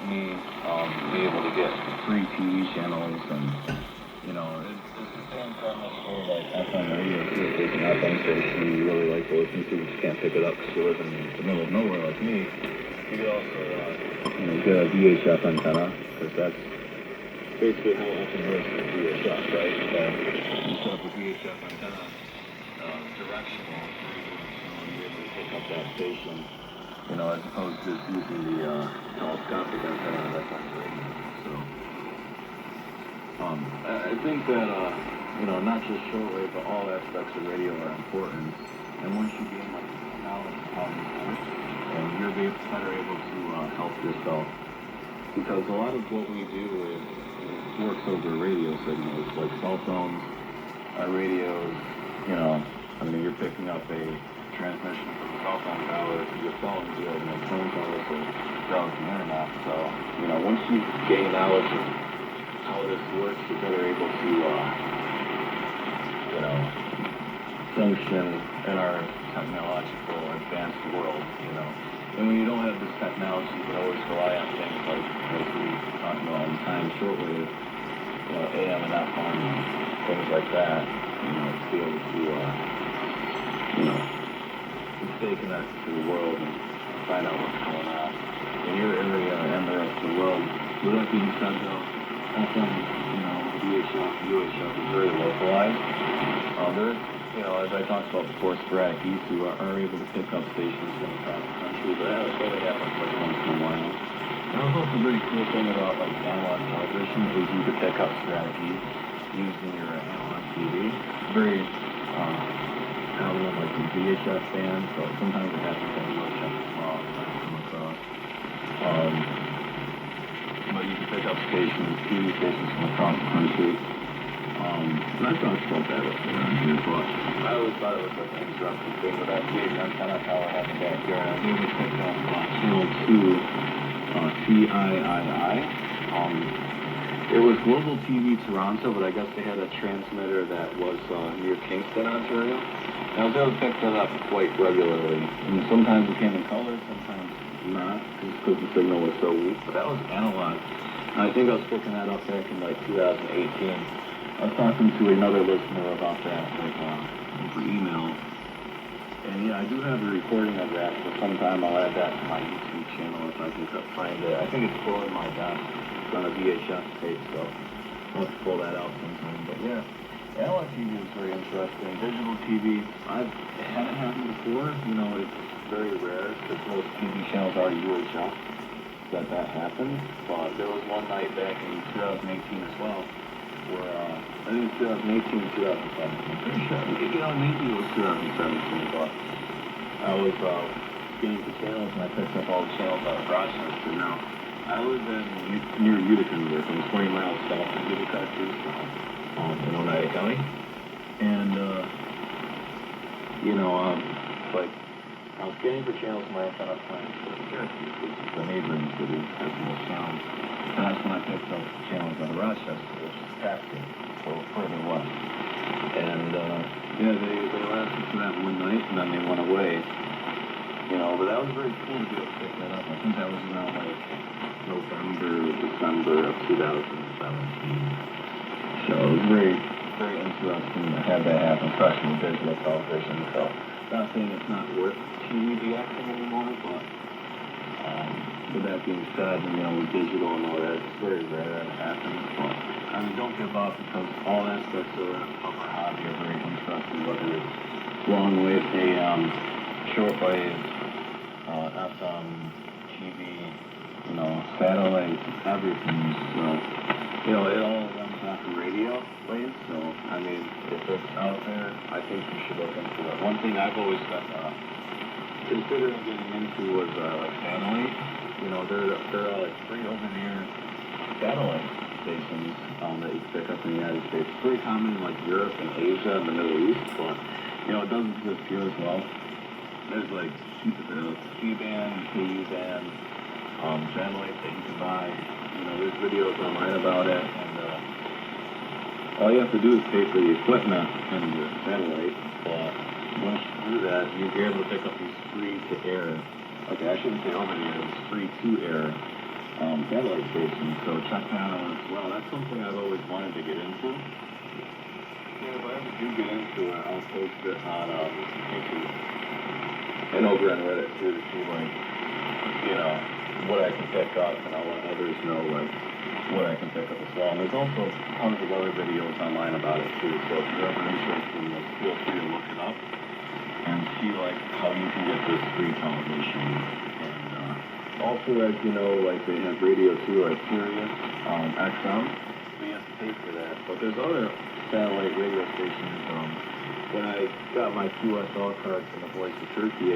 me be able to get free TV channels, and it's the same premise for like FM radio too. If there's an FM station you really like to listen to, but you can't pick it up because you live in the middle of nowhere like me, you could also get a VHF antenna, because that's basically how FM works with VHF, right? So you set up a VHF antenna, directional, so you're able to pick up that station, as opposed to just using the telescopic antenna that's on the radio. So, I think that, not just shortwave, but all aspects of radio are important. And once you gain knowledge of how this works, and you're better able to help yourself, because a lot of what we do is works over radio signals, like cell phones, radios. You're picking up a transmission from a cell phone tower to your phone, you have no phone calls or browse the internet. So, once you gain knowledge of how this works, you're better able to, function in our technological advanced world, And when you don't have this technology, you can always rely on things like we talk about all the time, shortwave, AM and FM, things like that, to be able to, stay connected to the world and find out what's going on in your area and the rest of the world. With that being said, though, FM, VHF, UHF is very localized. As I talked about before, sporadic geese who are able to pick up stations from across the country, but that only happens like once in a while. And it was also a very cool thing about like analog television is you could pick up sporadic geese using your analog TV. Very I don't know, like the VHF band, so sometimes it happens on UHF as well, that I come across. But you can pick up stations, TV stations from across the country. And I talked about that around here, but I always thought it was like an interesting thing with that big antenna tower I have in the backyard. I was able to pick up channel 2, CIII. It was Global TV Toronto, but I guess they had a transmitter that was near Kingston, Ontario. And I was able to pick that up quite regularly. And sometimes it came in color, sometimes not, just because the signal was so weak. But that was analog. And I think I was picking that up back in like 2018. I was talking to another listener about that over email. And yeah, I do have a recording of that, so sometime I'll add that to my YouTube channel if I can find it. I think it's still in my desk. It's on a VHS tape, so I'll have to pull that out sometime. But yeah, analog TV is very interesting. Digital TV, it hasn't happened before. It's very rare because most TV channels are UHF that happens. But there was one night back in 2018 as well, where I think it's 2018 or 2017. I'm pretty sure. Maybe it was 2017, but I was scanning for channels and I picked up all the channels out of Rochester. Now, I live near Utica, New York. I'm 20 miles south of Utica, too, in Oneida County. And, I was scanning for channels in my antenna plant for Syracuse, which is the neighboring city, has the most sound. And that's when I picked up channels out of Rochester, which is Paxton, so further west. And, they lasted for that one night, and then they went away. But that was very cool to be able to pick that up. I think that was around, November, December of 2017. So it was very, very interesting to have that happen, especially with digital television. So, not saying it's not worth TV DXing anymore, but with that being said, with digital and all that, it's very rare that it happens. But, don't give up, because all aspects of our hobby are very interesting, whether it's long wave, AM, shortwave, FM, TV, satellites, everything. So, it all runs off the radio waves. So, if it's out there, I think you should look into it. One thing I've always been considering getting into was satellite. They're like free over-the-air satellite stations that you can pick up in the United States. It's very common in Europe and Asia and the Middle East, but it doesn't exist here as well. There's C-band, KU-band, satellites that you can buy. There's videos online about it, and all you have to do is pay for the equipment and the satellite. But once you do that, you're able to pick up these free-to-air. Okay, I shouldn't say over the air. It's free-to-air satellite stations, so check that out as well. That's something I've always wanted to get into. And if I ever do get into it, I'll post it on YouTube and over on Reddit too to see, like, you know, what I can pick up, and I'll let others know, like, what I can pick up as well. And there's also tons of other videos online about it too, so if you're ever interested in this, feel free to look it up and see, like, how you can get this free television. And also, as you know, like, they have radio too, like Sirius XM. We have to pay for that, but there's other satellite radio stations. When I got my QSL card from the Voice of Turkey,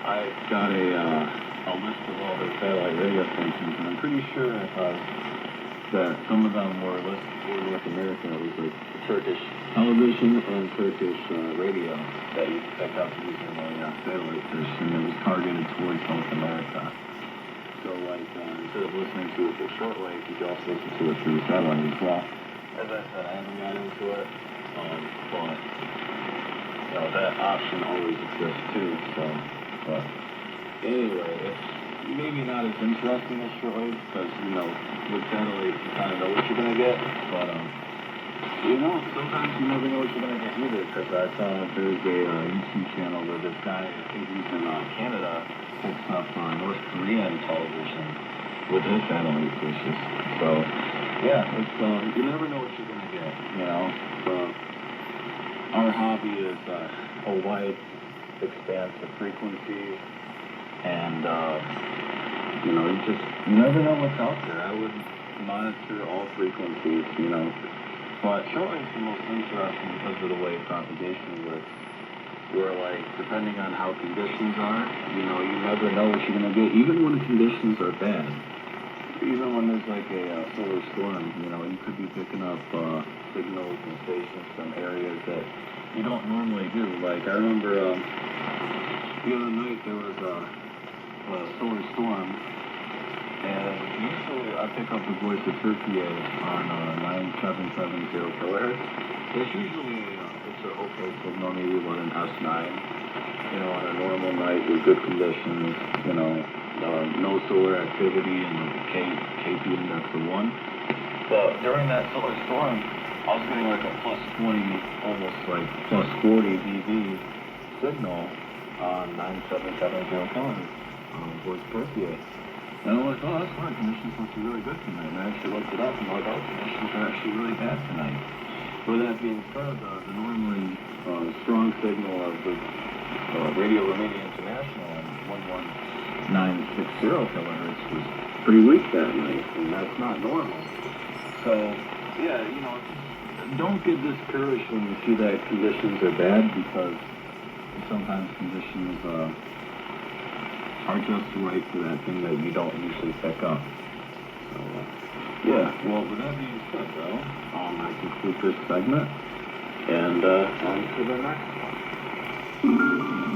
I got a list of all their satellite radio stations, and I'm pretty sure that some of them were listed for North America. It was like Turkish television and Turkish radio that you could pick up using a satellite dish, and it was targeted towards North America. So, like, instead of listening to it through shortwave, you could also listen to it through satellite as well. As I said, I haven't got into it, but, you know, that option always exists too, so, but anyway, it's maybe not as interesting as shortwave, because, you know, with satellite, you kind of know what you're going to get, but, you know, sometimes you never know what you're going to get either, because I saw there's a YouTube channel where this guy, I think he's in Canada, picks up North Korean television with his satellite dishes. So, yeah, it's, you never know what you're going to get, you know. Our hobby is a wide expanse of frequencies, and, you know, you never know what's out there. I would monitor all frequencies, you know. But shortwave is the most interesting because of the way propagation works. Where, like, depending on how conditions are, you know, you never know what you're going to get, even when conditions are bad. Even when there's, like, a solar storm, you know, you could be picking up signals and stations from areas that you don't normally do. Like, I remember the other night there was a solar storm, and usually I pick up the Voice of Turkey on 9770 kHz. There's usually it's an okay signal, maybe about an S9, you know, on a normal night with good conditions, you know, no solar activity and KP index of 1. But during that solar storm, I was getting like a plus 20, almost like plus 40 dB signal on 9770 kHz on Voice Turkey. And I'm like, oh, that's fine, conditions must be really good tonight. And I actually looked it up and I'm like, oh, conditions are actually really bad tonight. With that being said, the normally strong signal of the Radio Romania International on 11960 kilohertz was pretty weak that night, and that's not normal. So, yeah, you know, don't get discouraged when you see that conditions are bad, because sometimes conditions are just right for that thing that you don't usually pick up. So, yeah, well, with that being said, though, I conclude this segment, and on to the next one.